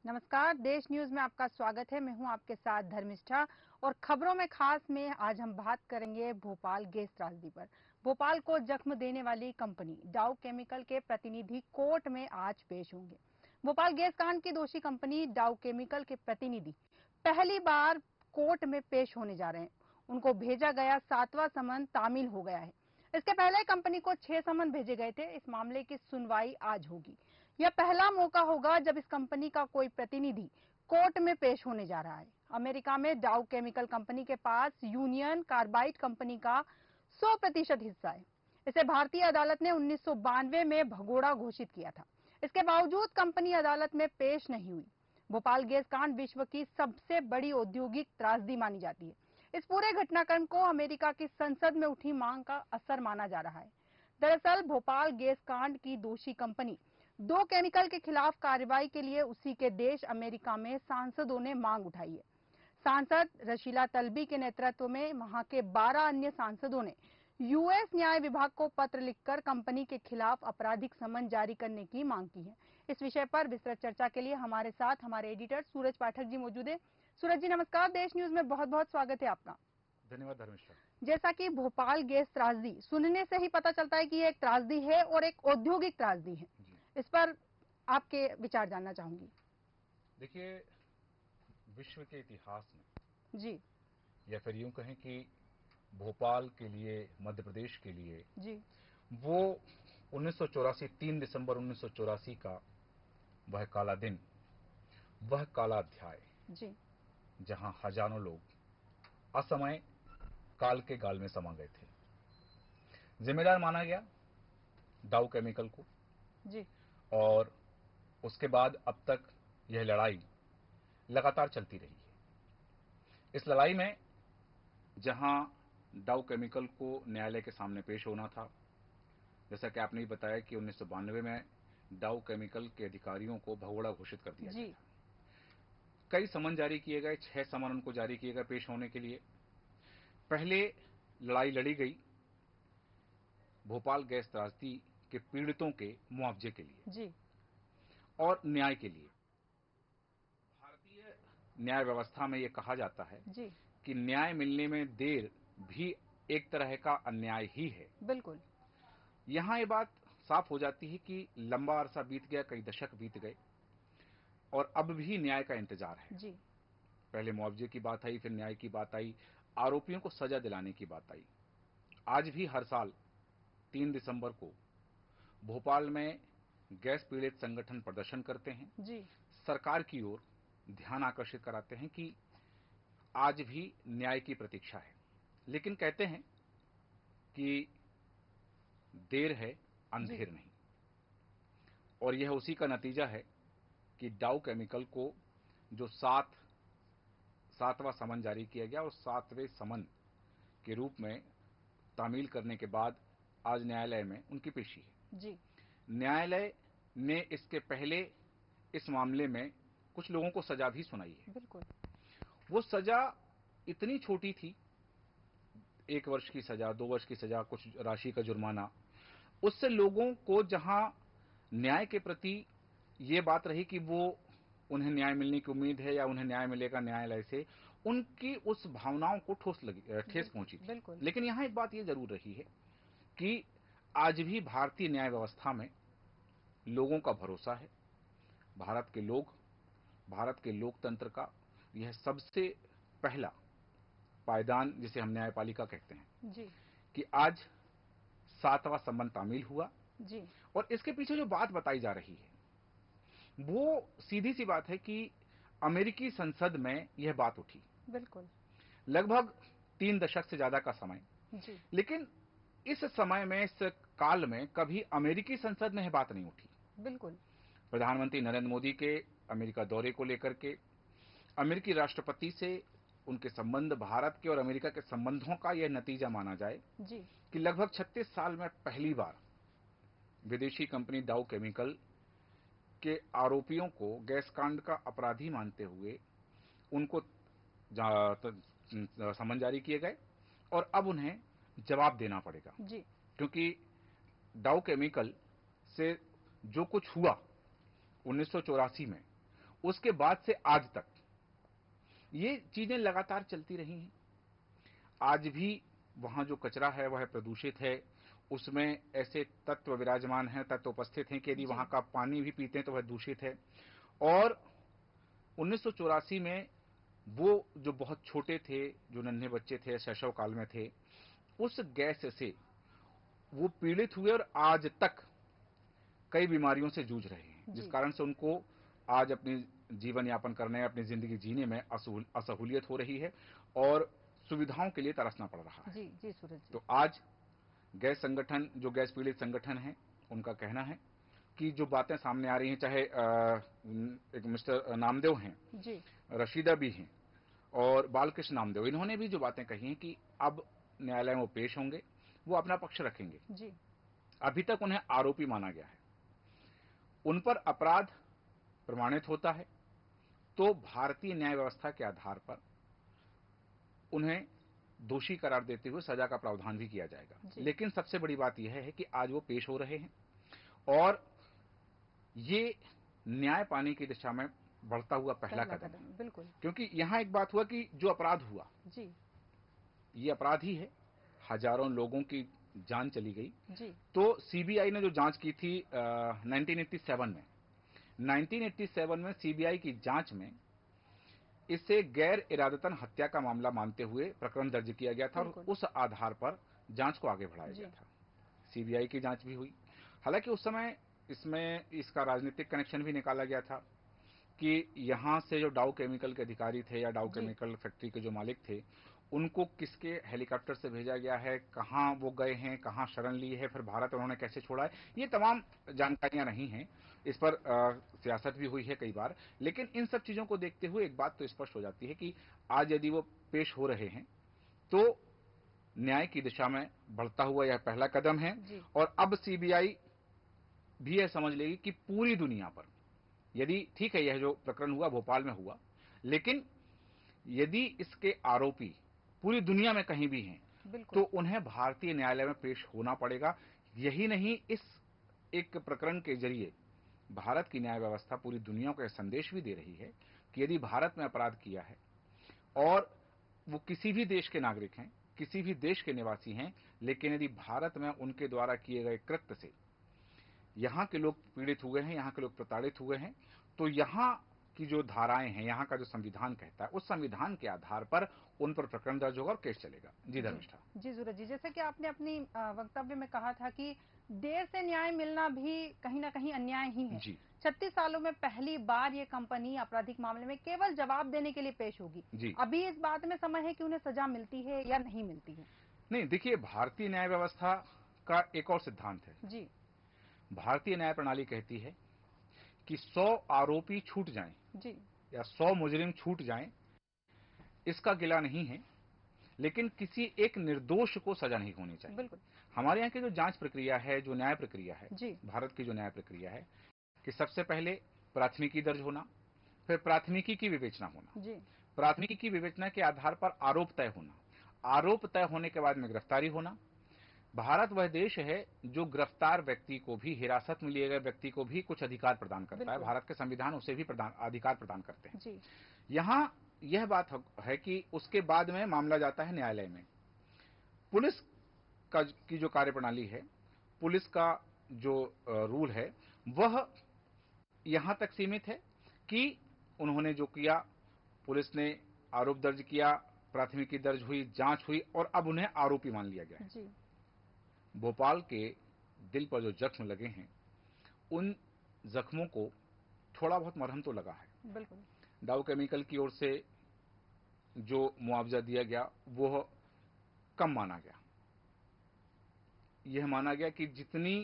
नमस्कार, देश न्यूज में आपका स्वागत है। मैं हूं आपके साथ धर्मिष्ठा और खबरों में खास में आज हम बात करेंगे भोपाल गैस त्रासदी पर। भोपाल को जख्म देने वाली कंपनी डाउ केमिकल के प्रतिनिधि कोर्ट में आज पेश होंगे। भोपाल गैस कांड की दोषी कंपनी डाउ केमिकल के प्रतिनिधि पहली बार कोर्ट में पेश होने जा रहे हैं। उनको भेजा गया 7वां समन तामील हो गया है। इसके पहले कंपनी को 6 समन भेजे गए थे। इस मामले की सुनवाई आज होगी। यह पहला मौका होगा जब इस कंपनी का कोई प्रतिनिधि कोर्ट में पेश होने जा रहा है। अमेरिका में डाउ केमिकल कंपनी के पास यूनियन कार्बाइड कंपनी का 100% हिस्सा है। इसे भारतीय अदालत ने 1992 में भगोड़ा घोषित किया था। इसके बावजूद कंपनी अदालत में पेश नहीं हुई। भोपाल गैस कांड विश्व की सबसे बड़ी औद्योगिक त्रासदी मानी जाती है। इस पूरे घटनाक्रम को अमेरिका की संसद में उठी मांग का असर माना जा रहा है। दरअसल भोपाल गैस कांड की दोषी कंपनी दो केमिकल के खिलाफ कार्रवाई के लिए उसी के देश अमेरिका में सांसदों ने मांग उठाई है। सांसद रशीला तलबी के नेतृत्व में वहां के 12 अन्य सांसदों ने यूएस न्याय विभाग को पत्र लिखकर कंपनी के खिलाफ आपराधिक समन जारी करने की मांग की है। इस विषय पर विस्तृत चर्चा के लिए हमारे साथ हमारे एडिटर सूरज पाठक जी मौजूद है। सूरज जी नमस्कार, देश न्यूज में बहुत बहुत स्वागत है आपका। धन्यवाद धर्मेश्वर। जैसा कि भोपाल गैस त्रासदी सुनने से ही पता चलता है कि ये एक त्रासदी है और एक औद्योगिक त्रासदी है। इस पर आपके विचार जानना चाहूंगी। देखिए, विश्व के इतिहास में जी या फिर यूं कहें कि भोपाल के लिए, मध्य प्रदेश के लिए जी वो 1984 3 दिसंबर 1984 का वह काला दिन, वह काला अध्याय, जी जहां हजारों लोग असमय काल के गाल में समा गए थे। जिम्मेदार माना गया डाउ केमिकल को जी और उसके बाद अब तक यह लड़ाई लगातार चलती रही है। इस लड़ाई में जहां डाउ केमिकल को न्यायालय के सामने पेश होना था, जैसा कि आपने बताया कि 1992 में डाउ केमिकल के अधिकारियों को भगोड़ा घोषित कर दिया गया जी था। कई समन जारी किए गए, 6 समन उनको जारी किए गए पेश होने के लिए। पहले लड़ाई लड़ी गई भोपाल गैस त्रासदी के पीड़ितों के मुआवजे के लिए जी और न्याय के लिए। भारतीय न्याय व्यवस्था में यह कहा जाता है जी कि न्याय मिलने में देर भी एक तरह का अन्याय ही है। बिल्कुल। यहां ये बात साफ हो जाती है कि लंबा अरसा बीत गया, कई दशक बीत गए और अब भी न्याय का इंतजार है। जी पहले मुआवजे की बात आई, फिर न्याय की बात आई, आरोपियों को सजा दिलाने की बात आई। आज भी हर साल 3 दिसंबर को भोपाल में गैस पीड़ित संगठन प्रदर्शन करते हैं, जी सरकार की ओर ध्यान आकर्षित कराते हैं कि आज भी न्याय की प्रतीक्षा है। लेकिन कहते हैं कि देर है, अंधेर नहीं। और यह उसी का नतीजा है कि डाउ केमिकल को जो 7वां समन जारी किया गया और 7वें समन के रूप में तामील करने के बाद आज न्यायालय में उनकी पेशी है। जी न्यायालय ने इसके पहले इस मामले में कुछ लोगों को सजा भी सुनाई है। बिल्कुल। वो सजा इतनी छोटी थी, 1 वर्ष की सजा, 2 वर्ष की सजा, कुछ राशि का जुर्माना। उससे लोगों को जहां न्याय के प्रति ये बात रही कि वो उन्हें न्याय मिलने की उम्मीद है या उन्हें न्याय मिलेगा न्यायालय से, उनकी उस भावनाओं को ठेस पहुंची थी। बिल्कुल। लेकिन यहां एक बात ये जरूर रही है कि आज भी भारतीय न्याय व्यवस्था में लोगों का भरोसा है। भारत के लोग, भारत के लोकतंत्र का यह सबसे पहला पायदान, जिसे हम न्यायपालिका कहते हैं, जी कि आज 7वां समन तामील हुआ। जी और इसके पीछे जो बात बताई जा रही है वो सीधी सी बात है कि अमेरिकी संसद में यह बात उठी बिल्कुल। लगभग 3 दशक से ज्यादा का समय। जी लेकिन इस समय में, इस काल में कभी अमेरिकी संसद में यह बात नहीं उठी। बिल्कुल। प्रधानमंत्री नरेंद्र मोदी के अमेरिका दौरे को लेकर के, अमेरिकी राष्ट्रपति से उनके संबंध, भारत के और अमेरिका के संबंधों का यह नतीजा माना जाए जी कि लगभग 36 साल में पहली बार विदेशी कंपनी डाउ केमिकल के आरोपियों को गैस कांड का अपराधी मानते हुए उनको समन जारी किए गए और अब उन्हें जवाब देना पड़ेगा। जी क्योंकि डाउ केमिकल से जो कुछ हुआ 1984 में, उसके बाद से आज तक ये चीजें लगातार चलती रही हैं। आज भी वहां जो कचरा है वह प्रदूषित है, उसमें ऐसे तत्व विराजमान हैं, तत्व उपस्थित हैं कि यदि जी। वहां का पानी भी पीते हैं तो वह दूषित है। और 1984 में वो जो बहुत छोटे थे, जो नन्हे बच्चे थे, शैशव काल में थे, उस गैस से वो पीड़ित हुए और आज तक कई बीमारियों से जूझ रहे हैं, जिस जी। कारण से उनको आज अपनी जीवन यापन करने, अपनी जिंदगी जीने में असहूलियत हो रही है और सुविधाओं के लिए तरसना पड़ रहा है। जी। जी सूरज जी। तो आज गैस संगठन, जो गैस पीड़ित संगठन है, उनका कहना है कि जो बातें सामने आ रही हैं, चाहे एक मिस्टर नामदेव हैं, जी। रशीदा भी हैं और बालकृष्ण नामदेव, इन्होंने भी जो बातें कही हैं कि अब न्यायालय में वो पेश होंगे, वो अपना पक्ष रखेंगे। जी। अभी तक उन्हें आरोपी माना गया है, उन पर अपराध प्रमाणित होता है तो भारतीय न्याय व्यवस्था के आधार पर उन्हें दोषी करार देते हुए सजा का प्रावधान भी किया जाएगा। जी। लेकिन सबसे बड़ी बात यह है कि आज वो पेश हो रहे हैं और ये न्याय पाने की दिशा में बढ़ता हुआ पहला कदम है। बिल्कुल। क्योंकि यहां एक बात हुआ कि जो अपराध हुआ, जी। ये अपराध ही है, हजारों लोगों की जान चली गई। जी। तो सीबीआई ने जो जांच की थी 1987 में सीबीआई की जांच में इसे गैर इरादतन हत्या का मामला मानते हुए प्रकरण दर्ज किया गया था और बिल्कुल। उस आधार पर जांच को आगे बढ़ाया जी। गया था। सीबीआई की जांच भी हुई। हालांकि उस समय इसमें इसका राजनीतिक कनेक्शन भी निकाला गया था कि यहां से जो डाउ केमिकल के अधिकारी थे या डाउ जी। केमिकल फैक्ट्री के जो मालिक थे, उनको किसके हेलीकॉप्टर से भेजा गया है, कहां वो गए हैं, कहां शरण ली है, फिर भारत उन्होंने कैसे छोड़ा है, ये तमाम जानकारियां नहीं हैं। इस पर सियासत भी हुई है कई बार। लेकिन इन सब चीजों को देखते हुए एक बात तो स्पष्ट हो जाती है कि आज यदि वो पेश हो रहे हैं तो न्याय की दिशा में बढ़ता हुआ यह पहला कदम है। जी। और अब सीबीआई भी यह समझ लेगी कि पूरी दुनिया पर, यदि ठीक है यह जो प्रकरण हुआ भोपाल में हुआ, लेकिन यदि इसके आरोपी पूरी दुनिया में कहीं भी हैं तो बिल्कुल। उन्हें भारतीय न्यायालय में पेश होना पड़ेगा। यही नहीं, इस एक प्रकरण के जरिए भारत की न्याय व्यवस्था पूरी दुनिया को यह संदेश भी दे रही है कि यदि भारत में अपराध किया है और वो किसी भी देश के नागरिक हैं, किसी भी देश के निवासी हैं, लेकिन यदि भारत में उनके द्वारा किए गए कृत्य से यहां के लोग पीड़ित हुए हैं, यहां के लोग प्रताड़ित हुए हैं, तो यहां की जो धाराएं हैं, यहां का जो संविधान कहता है, उस संविधान के आधार पर उन पर प्रकरण दर्ज होगा और केस चलेगा। जी जी। धर्मिष्ठा। जी सूरज जी, जैसे कि आपने अपनी वक्तव्य में कहा था कि देर से न्याय मिलना भी कहीं ना कहीं अन्याय ही है। जी 36 सालों में पहली बार ये कंपनी आपराधिक मामले में केवल जवाब देने के लिए पेश होगी। जी। अभी इस बात में समय है कि उन्हें सजा मिलती है या नहीं मिलती है। नहीं, देखिए, भारतीय न्याय व्यवस्था का एक और सिद्धांत है। जी। भारतीय न्याय प्रणाली कहती है कि 100 आरोपी छूट जाएं जी। या 100 मुजरिम छूट जाएं, इसका गिला नहीं है, लेकिन किसी एक निर्दोष को सजा नहीं होनी चाहिए। बिल्कुल। हमारे यहाँ की जो जांच प्रक्रिया है, जो न्याय प्रक्रिया है, जी। भारत की जो न्याय प्रक्रिया है, कि सबसे पहले प्राथमिकी दर्ज होना, फिर प्राथमिकी की विवेचना होना, जी। प्राथमिकी की विवेचना के आधार पर आरोप तय होना, आरोप तय होने के बाद में गिरफ्तारी होना। भारत वह देश है जो गिरफ्तार व्यक्ति को भी, हिरासत में लिए गए व्यक्ति को भी कुछ अधिकार प्रदान करता है। बिल्कुल। भारत के संविधान उसे भी अधिकार प्रदान करते हैं। जी। यहां यह बात है कि उसके बाद में मामला जाता है न्यायालय में। पुलिस की जो कार्यप्रणाली है, पुलिस का जो रूल है, वह यहां तक सीमित है कि उन्होंने जो किया, पुलिस ने आरोप दर्ज किया, प्राथमिकी दर्ज हुई, जांच हुई और अब उन्हें आरोपी मान लिया गया है। जी। भोपाल के दिल पर जो जख्म लगे हैं, उन जख्मों को थोड़ा बहुत मरहम तो लगा है। बिल्कुल। डाउ केमिकल की ओर से जो मुआवजा दिया गया वह कम माना गया। यह माना गया कि जितनी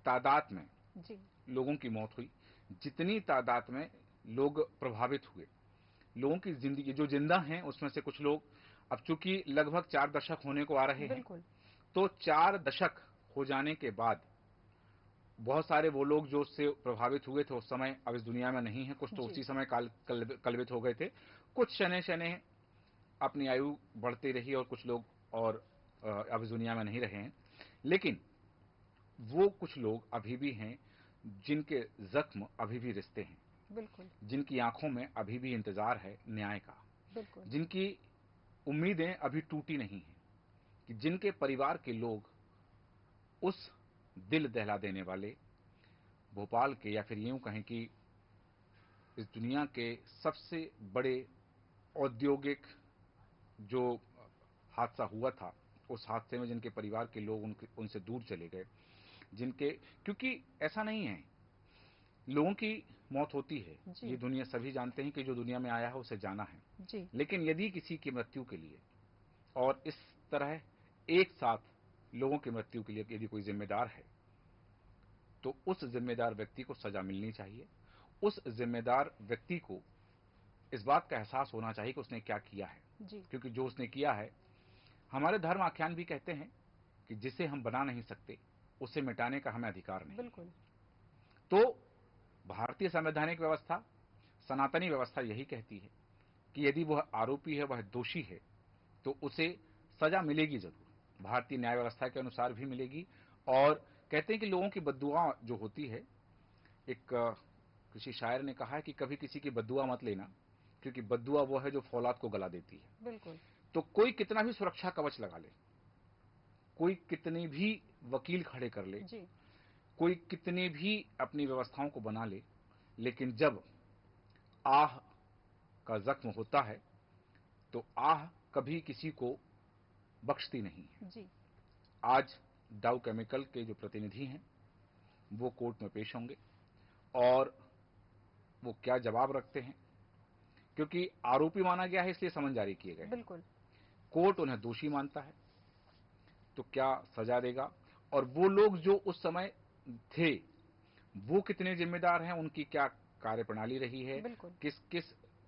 तादाद में जी। लोगों की मौत हुई, जितनी तादाद में लोग प्रभावित हुए, लोगों की जिंदगी जो जिंदा हैं उसमें से कुछ लोग, अब चूंकि लगभग 4 दशक होने को आ रहे हैं, बिल्कुल। तो 4 दशक हो जाने के बाद बहुत सारे वो लोग जो उससे प्रभावित हुए थे उस समय अब इस दुनिया में नहीं है। कुछ तो जी। उसी समय कलवित हो गए थे। कुछ शने शने अपनी आयु बढ़ती रही और कुछ लोग और अब इस दुनिया में नहीं रहे हैं। लेकिन वो कुछ लोग अभी भी हैं जिनके जख्म अभी भी रिश्ते हैं। बिल्कुल। जिनकी आंखों में अभी भी इंतजार है न्याय का, बिल्कुल। जिनकी उम्मीदें अभी टूटी नहीं हैं, कि जिनके परिवार के लोग उस दिल दहला देने वाले भोपाल के, या फिर यूं कहें कि इस दुनिया के सबसे बड़े औद्योगिक जो हादसा हुआ था, उस हादसे में जिनके परिवार के लोग उनसे दूर चले गए, जिनके, क्योंकि ऐसा नहीं है, लोगों की मौत होती है, जी। ये दुनिया सभी जानते हैं कि जो दुनिया में आया है उसे जाना है। जी। लेकिन यदि किसी की मृत्यु के लिए और इस तरह एक साथ लोगों की मृत्यु के लिए यदि कोई जिम्मेदार है, तो उस जिम्मेदार व्यक्ति को सजा मिलनी चाहिए। उस जिम्मेदार व्यक्ति को इस बात का एहसास होना चाहिए कि उसने क्या किया है, जी। क्योंकि जो उसने किया है, हमारे धर्म आख्यान भी कहते हैं कि जिसे हम बना नहीं सकते उसे मिटाने का हमें अधिकार नहीं। बिल्कुल। तो भारतीय संवैधानिक व्यवस्था, सनातनी व्यवस्था यही कहती है कि यदि वह आरोपी है, वह दोषी है, तो उसे सजा मिलेगी जरूर, भारतीय न्याय व्यवस्था के अनुसार भी मिलेगी। और कहते हैं कि लोगों की बद्दुआ जो होती है, एक किसी शायर ने कहा है कि कभी किसी की बद्दुआ मत लेना, क्योंकि बद्दुआ वो है जो फौलाद को गला देती है। बिल्कुल। तो कोई कितना भी सुरक्षा कवच लगा ले, कोई कितने भी वकील खड़े कर ले, जी। कोई कितने भी अपनी व्यवस्थाओं को बना ले, लेकिन जब आह का जख्म होता है तो आह कभी किसी को बख्शती नहीं है। जी। आज डाउ केमिकल के जो प्रतिनिधि हैं वो कोर्ट में पेश होंगे, और वो क्या जवाब रखते हैं, क्योंकि आरोपी माना गया है इसलिए समन जारी किए गए हैं, बिल्कुल। कोर्ट उन्हें दोषी मानता है, तो क्या सजा देगा। और वो लोग जो उस समय थे वो कितने जिम्मेदार हैं, उनकी क्या कार्यप्रणाली रही है, बिल्कुल। किस किस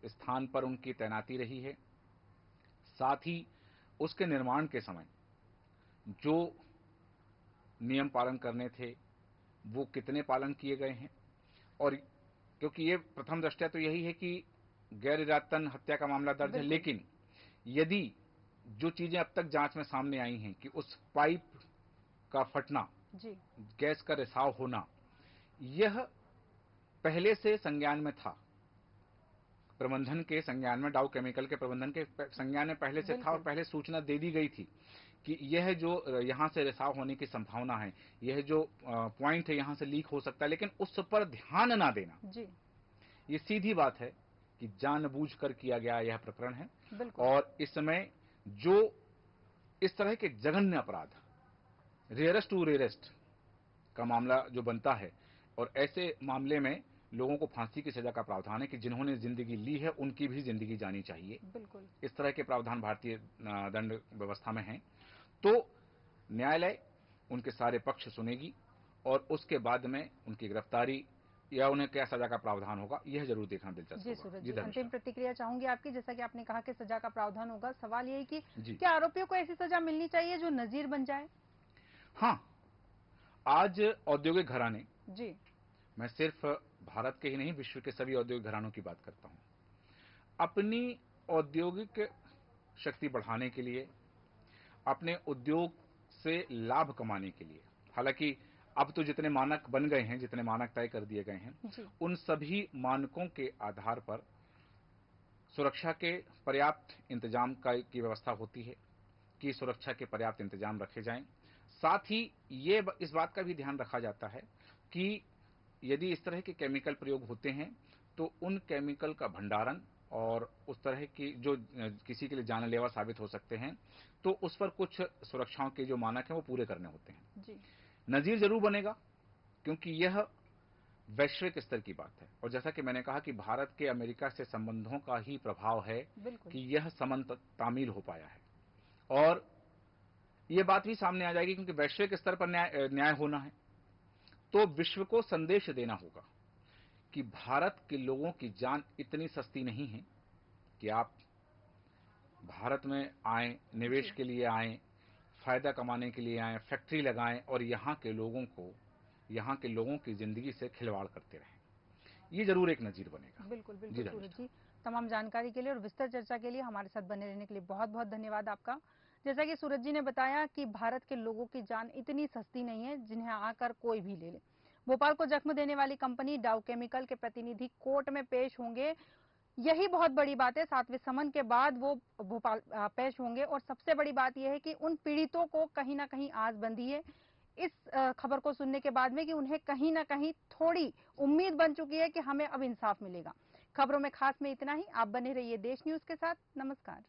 स्थान पर उनकी तैनाती रही है, साथ ही उसके निर्माण के समय जो नियम पालन करने थे वो कितने पालन किए गए हैं। और क्योंकि ये प्रथम दृष्टया तो यही है कि गैर इरादतन हत्या का मामला दर्ज है, बिल्कुल। लेकिन यदि जो चीजें अब तक जांच में सामने आई हैं कि उस पाइप का फटना, जी। गैस का रिसाव होना, यह पहले से संज्ञान में था, प्रबंधन के संज्ञान में, डाउ केमिकल के प्रबंधन के संज्ञान में पहले से था, और बिल्कुल। पहले सूचना दे दी गई थी कि यह जो यहां से रिसाव होने की संभावना है, यह जो पॉइंट है यहां से लीक हो सकता है, लेकिन उस पर ध्यान ना देना, जी। ये सीधी बात है कि जानबूझकर किया गया यह प्रकरण है। बिल्कुल। और इस समय जो इस तरह के जघन्य अपराध, रेयरेस्ट टू रेयरेस्ट का मामला जो बनता है, और ऐसे मामले में लोगों को फांसी की सजा का प्रावधान है कि जिन्होंने जिंदगी ली है उनकी भी जिंदगी जानी चाहिए, बिल्कुल। इस तरह के प्रावधान भारतीय दंड व्यवस्था में हैं। तो न्यायालय उनके सारे पक्ष सुनेगी, और उसके बाद में उनकी गिरफ्तारी या उन्हें क्या सजा का प्रावधान होगा, यह जरूर देखना दिलचस्प जी होगा। सूरज जी जी, अंतिम धर्मिष्ठा प्रतिक्रिया चाहूंगी आपकी। जैसा कि आपने कहा कि सजा का प्रावधान होगा, सवाल ये है कि जी। क्या आरोपियों को ऐसी सजा मिलनी चाहिए जो नजीर बन जाए? हाँ, आज औद्योगिक घराने, जी। मैं सिर्फ भारत के ही नहीं विश्व के सभी औद्योगिक घरानों की बात करता हूं, अपनी औद्योगिक शक्ति बढ़ाने के लिए, अपने उद्योग से लाभ कमाने के लिए, हालांकि अब तो जितने मानक बन गए हैं, जितने मानक तय कर दिए गए हैं, जी। उन सभी मानकों के आधार पर सुरक्षा के पर्याप्त इंतजाम की व्यवस्था होती है कि सुरक्षा के पर्याप्त इंतजाम रखे जाएं। साथ ही ये इस बात का भी ध्यान रखा जाता है कि यदि इस तरह के केमिकल प्रयोग होते हैं तो उन केमिकल का भंडारण और उस तरह की जो किसी के लिए जानलेवा साबित हो सकते हैं, तो उस पर कुछ सुरक्षाओं के जो मानक हैं वो पूरे करने होते हैं। जी। नजीर जरूर बनेगा, क्योंकि यह वैश्विक स्तर की बात है, और जैसा कि मैंने कहा कि भारत के अमेरिका से संबंधों का ही प्रभाव है बिल्कुल। कि यह समन्वय तामील हो पाया है। और यह बात भी सामने आ जाएगी, क्योंकि वैश्विक स्तर पर न्याय होना है, तो विश्व को संदेश देना होगा कि भारत के लोगों की जान इतनी सस्ती नहीं है कि आप भारत में आए, निवेश जी। के लिए आए, फायदा कमाने के लिए आए, फैक्ट्री लगाएं और यहां के लोगों की जिंदगी से खिलवाड़ करते रहें। ये जरूर एक नजीर बनेगा। बिल्कुल। जी बिल्कुल सूरज धर्मिष्ठा। जी, तमाम जानकारी के लिए और विस्तृत चर्चा के लिए हमारे साथ बने रहने के लिए बहुत बहुत धन्यवाद आपका। जैसा कि सूरज जी ने बताया कि भारत के लोगों की जान इतनी सस्ती नहीं है जिन्हें आकर कोई भी ले ले। भोपाल को जख्म देने वाली कंपनी डाउ केमिकल के प्रतिनिधि कोर्ट में पेश होंगे, यही बहुत बड़ी बात है। 7वें समन के बाद वो भोपाल पेश होंगे और सबसे बड़ी बात यह है कि उन पीड़ितों को कहीं ना कहीं आस बंधी है इस खबर को सुनने के बाद में कि उन्हें कहीं ना कहीं थोड़ी उम्मीद बन चुकी है कि हमें अब इंसाफ मिलेगा। खबरों में खास में इतना ही। आप बने रहिए देश न्यूज के साथ। नमस्कार।